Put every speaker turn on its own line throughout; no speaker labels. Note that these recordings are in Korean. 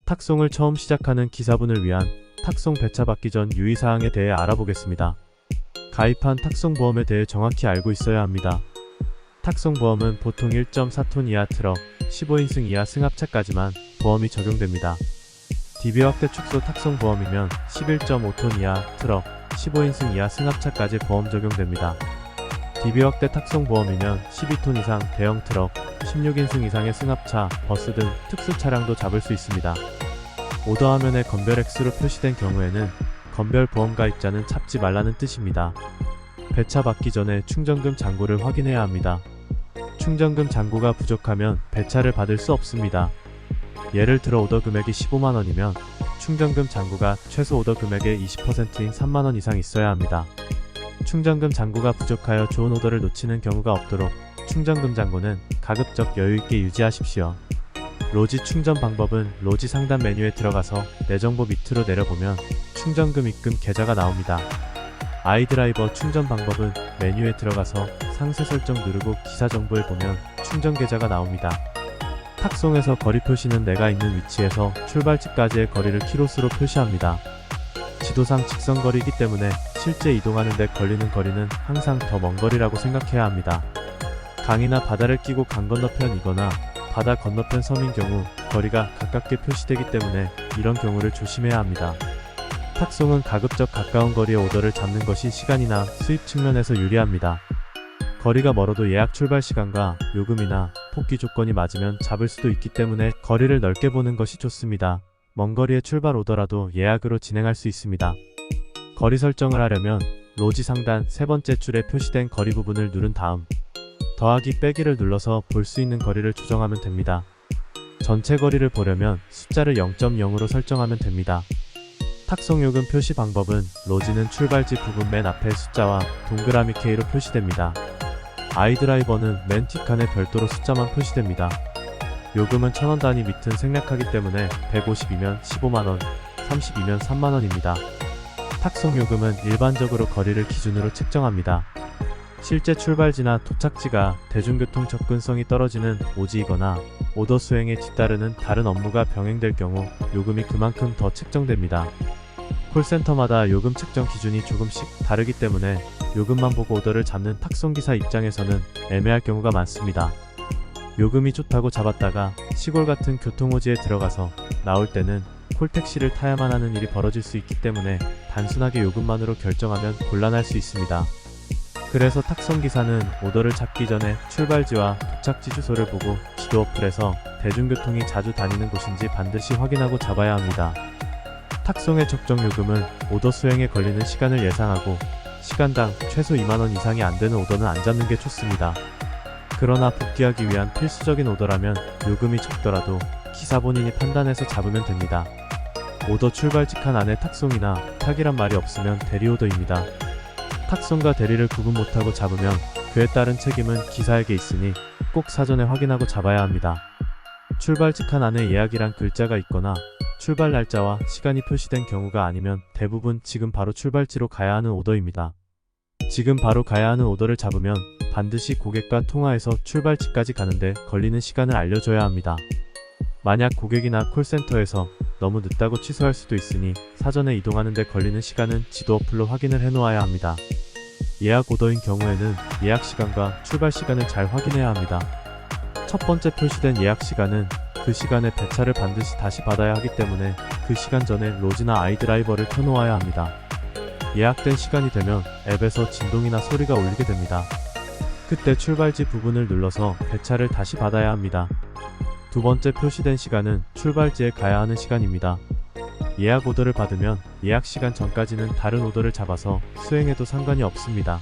탁송을 처음 시작하는 기사분을 위한 탁송 배차 받기 전 유의사항에 대해 알아보겠습니다. 가입한 탁송보험에 대해 정확히 알고 있어야 합니다. 탁송보험은 보통 1.4톤 이하 트럭, 15인승 이하 승합차까지만 보험이 적용됩니다. DB 확대 축소 탁송보험이면 11.5톤 이하 트럭, 15인승 이하 승합차까지 보험 적용됩니다. DB 확대 탁송보험이면 12톤 이상 대형 트럭, 16인승 이상의 승합차, 버스 등 특수 차량도 잡을 수 있습니다. 오더 화면에 건별 X로 표시된 경우에는 건별 보험 가입자는 잡지 말라는 뜻입니다. 배차 받기 전에 충전금 잔고를 확인해야 합니다. 충전금 잔고가 부족하면 배차를 받을 수 없습니다. 예를 들어 오더 금액이 15만원이면 충전금 잔고가 최소 오더 금액의 20%인 3만원 이상 있어야 합니다. 충전금 잔고가 부족하여 좋은 오더를 놓치는 경우가 없도록 충전금 잔고는 가급적 여유있게 유지하십시오. 로지 충전 방법은 로지 상단 메뉴에 들어가서 내 정보 밑으로 내려보면 충전금 입금 계좌가 나옵니다. 아이드라이버 충전 방법은 메뉴에 들어가서 상세 설정 누르고 기사 정보에 보면 충전 계좌가 나옵니다. 탁송에서 거리 표시는 내가 있는 위치에서 출발지까지의 거리를 키로수로 표시합니다. 지도상 직선거리이기 때문에 실제 이동하는 데 걸리는 거리는 항상 더 먼 거리라고 생각해야 합니다. 강이나 바다를 끼고 강 건너편이거나 바다 건너편 섬인 경우 거리가 가깝게 표시되기 때문에 이런 경우를 조심해야 합니다. 탁송은 가급적 가까운 거리의 오더를 잡는 것이 시간이나 수입 측면에서 유리합니다. 거리가 멀어도 예약 출발 시간과 요금이나 복귀 조건이 맞으면 잡을 수도 있기 때문에 거리를 넓게 보는 것이 좋습니다. 먼 거리의 출발 오더라도 예약으로 진행할 수 있습니다. 거리 설정을 하려면 로지 상단 세 번째 줄에 표시된 거리 부분을 누른 다음 더하기 빼기를 눌러서 볼 수 있는 거리를 조정하면 됩니다. 전체 거리를 보려면 숫자를 0.0으로 설정하면 됩니다. 탁송 요금 표시 방법은 로지는 출발지 부분 맨 앞에 숫자와 동그라미 K로 표시됩니다. 아이드라이버는 맨 뒷칸에 별도로 숫자만 표시됩니다. 요금은 1000원 단위 밑은 생략하기 때문에 150이면 15만원, 30이면 3만원입니다. 탁송 요금은 일반적으로 거리를 기준으로 책정합니다. 실제 출발지나 도착지가 대중교통 접근성이 떨어지는 오지이거나 오더 수행에 뒤따르는 다른 업무가 병행될 경우 요금이 그만큼 더 책정됩니다. 콜센터마다 요금 책정 기준이 조금씩 다르기 때문에 요금만 보고 오더를 잡는 탁송기사 입장에서는 애매할 경우가 많습니다. 요금이 좋다고 잡았다가 시골 같은 교통오지에 들어가서 나올 때는 콜택시를 타야만 하는 일이 벌어질 수 있기 때문에 단순하게 요금만으로 결정하면 곤란할 수 있습니다. 그래서 탁송기사는 오더를 잡기 전에 출발지와 도착지 주소를 보고 지도 어플에서 대중교통이 자주 다니는 곳인지 반드시 확인하고 잡아야 합니다. 탁송의 적정 요금은 오더 수행에 걸리는 시간을 예상하고 시간당 최소 2만원 이상이 안되는 오더는 안 잡는 게 좋습니다. 그러나 복귀하기 위한 필수적인 오더라면 요금이 적더라도 기사 본인이 판단해서 잡으면 됩니다. 오더 출발지 칸 안에 탁송이나 탁이란 말이 없으면 대리오더입니다. 탁송과 대리를 구분 못하고 잡으면 그에 따른 책임은 기사에게 있으니 꼭 사전에 확인하고 잡아야 합니다. 출발지 칸 안에 예약이란 글자가 있거나 출발 날짜와 시간이 표시된 경우가 아니면 대부분 지금 바로 출발지로 가야 하는 오더입니다. 지금 바로 가야 하는 오더를 잡으면 반드시 고객과 통화해서 출발지까지 가는데 걸리는 시간을 알려줘야 합니다. 만약 고객이나 콜센터에서 너무 늦다고 취소할 수도 있으니 사전에 이동하는 데 걸리는 시간은 지도 어플로 확인을 해놓아야 합니다. 예약 오더인 경우에는 예약 시간과 출발 시간을 잘 확인해야 합니다. 첫 번째 표시된 예약 시간은 그 시간에 배차를 반드시 다시 받아야 하기 때문에 그 시간 전에 로지나 아이드라이버를 켜놓아야 합니다. 예약된 시간이 되면 앱에서 진동이나 소리가 울리게 됩니다. 그때 출발지 부분을 눌러서 배차를 다시 받아야 합니다. 두 번째 표시된 시간은 출발지에 가야 하는 시간입니다. 예약 오더를 받으면 예약 시간 전까지는 다른 오더를 잡아서 수행해도 상관이 없습니다.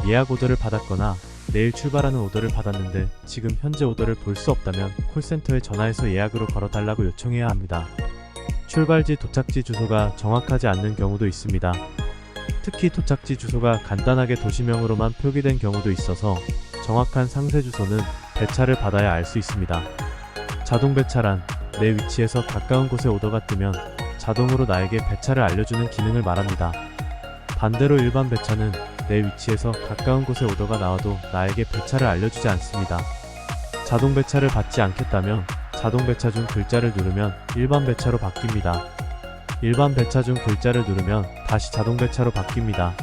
예약 오더를 받았거나 내일 출발하는 오더를 받았는데 지금 현재 오더를 볼 수 없다면 콜센터에 전화해서 예약으로 걸어달라고 요청해야 합니다. 출발지 도착지 주소가 정확하지 않는 경우도 있습니다. 특히 도착지 주소가 간단하게 도시명으로만 표기된 경우도 있어서 정확한 상세 주소는 배차를 받아야 알 수 있습니다. 자동 배차란 내 위치에서 가까운 곳에 오더가 뜨면 자동으로 나에게 배차를 알려주는 기능을 말합니다. 반대로 일반 배차는 내 위치에서 가까운 곳에 오더가 나와도 나에게 배차를 알려주지 않습니다. 자동 배차를 받지 않겠다면 자동 배차 중 글자를 누르면 일반 배차로 바뀝니다. 일반 배차 중 글자를 누르면 다시 자동 배차로 바뀝니다.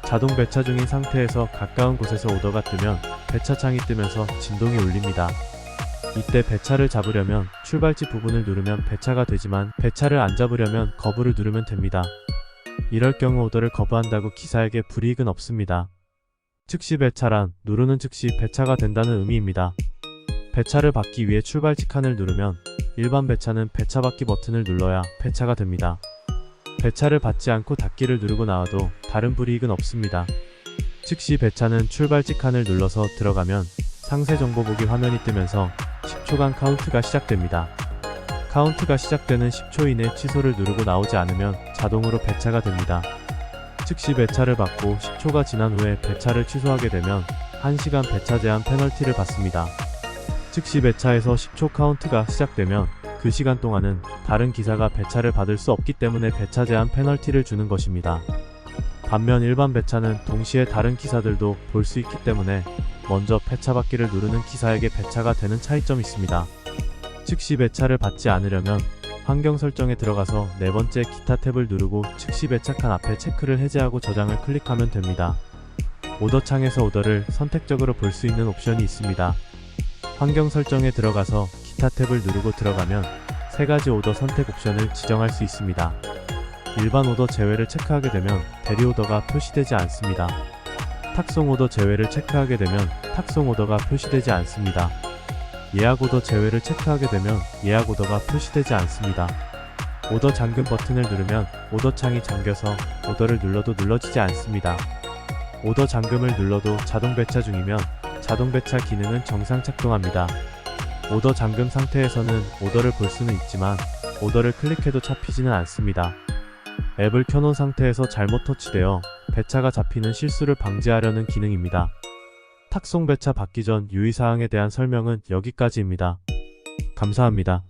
자동 배차 중인 상태에서 가까운 곳에서 오더가 뜨면 배차창이 뜨면서 진동이 울립니다. 이때 배차를 잡으려면 출발지 부분을 누르면 배차가 되지만 배차를 안 잡으려면 거부를 누르면 됩니다. 이럴 경우 오더를 거부한다고 기사에게 불이익은 없습니다. 즉시 배차란 누르는 즉시 배차가 된다는 의미입니다. 배차를 받기 위해 출발지 칸을 누르면 일반 배차는 배차 받기 버튼을 눌러야 배차가 됩니다. 배차를 받지 않고 닫기를 누르고 나와도 다른 불이익은 없습니다. 즉시 배차는 출발지 칸을 눌러서 들어가면 상세 정보 보기 화면이 뜨면서 10초간 카운트가 시작됩니다. 카운트가 시작되는 10초 이내 취소를 누르고 나오지 않으면 자동으로 배차가 됩니다. 즉시 배차를 받고 10초가 지난 후에 배차를 취소하게 되면 1시간 배차 제한 페널티를 받습니다. 즉시 배차에서 10초 카운트가 시작되면 그 시간 동안은 다른 기사가 배차를 받을 수 없기 때문에 배차 제한 페널티를 주는 것입니다. 반면 일반 배차는 동시에 다른 기사들도 볼 수 있기 때문에 먼저 배차 받기를 누르는 기사에게 배차가 되는 차이점이 있습니다. 즉시 배차를 받지 않으려면 환경 설정에 들어가서 네 번째 기타 탭을 누르고 즉시 배차 칸 앞에 체크를 해제하고 저장을 클릭하면 됩니다. 오더 창에서 오더를 선택적으로 볼 수 있는 옵션이 있습니다. 환경 설정에 들어가서 기타 탭을 누르고 들어가면 세 가지 오더 선택 옵션을 지정할 수 있습니다. 일반 오더 제외를 체크하게 되면 대리 오더가 표시되지 않습니다. 탁송 오더 제외를 체크하게 되면 탁송 오더가 표시되지 않습니다. 예약 오더 제외를 체크하게 되면 예약 오더가 표시되지 않습니다. 오더 잠금 버튼을 누르면 오더 창이 잠겨서 오더를 눌러도 눌러지지 않습니다. 오더 잠금을 눌러도 자동 배차 중이면 자동 배차 기능은 정상 작동합니다. 오더 잠금 상태에서는 오더를 볼 수는 있지만 오더를 클릭해도 잡히지는 않습니다. 앱을 켜놓은 상태에서 잘못 터치되어 배차가 잡히는 실수를 방지하려는 기능입니다. 탁송 배차 받기 전 유의사항에 대한 설명은 여기까지입니다. 감사합니다.